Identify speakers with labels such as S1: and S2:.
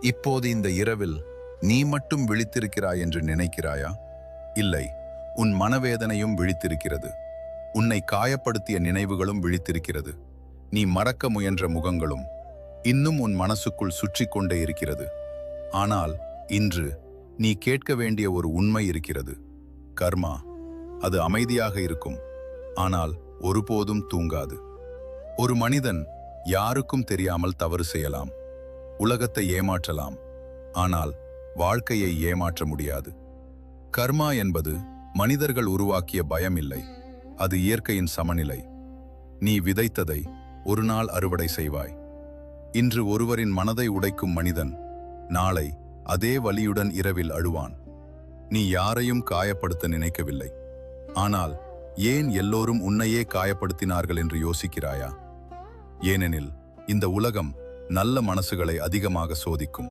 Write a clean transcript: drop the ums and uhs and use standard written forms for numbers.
S1: இப்போது இந்த இரவில் நீ மட்டும் விழித்திருக்கிறாய் என்று நினைக்கிறாயா? இல்லை, உன் மனவேதனையும் விழித்திருக்கிறது. உன்னை காயப்படுத்திய நினைவுகளும் விழித்திருக்கிறது. நீ மறக்க முயன்ற முகங்களும் இன்னும் உன் மனசுக்குள் சுற்றி கொண்டே இருக்கிறது. ஆனால் இன்று நீ கேட்க வேண்டிய ஒரு உண்மை இருக்கிறது. கர்மா, அது அமைதியாக இருக்கும், ஆனால் ஒருபோதும் தூங்காது. ஒரு மனிதன் யாருக்கும் தெரியாமல் தவறு செய்யலாம், உலகத்தை ஏமாற்றலாம், ஆனால் வாழ்க்கையை ஏமாற்ற முடியாது. கர்மா என்பது மனிதர்கள் உருவாக்கிய பயம் இல்லை, அது இயற்கையின் சமநிலை. நீ விதைத்ததை ஒரு நாள் அறுவடை செய்வாய். இன்று ஒருவரின் மனதை உடைக்கும் மனிதன் நாளை அதே வலியுடன் இரவில் அழுவான். நீ யாரையும் காயப்படுத்த நினைக்கவில்லை, ஆனால் ஏன் எல்லோரும் உன்னையே காயப்படுத்தினார்கள் என்று யோசிக்கிறாயா? ஏனெனில் இந்த உலகம் நல்ல மனசுகளை அதிகமாக சோதிக்கும்.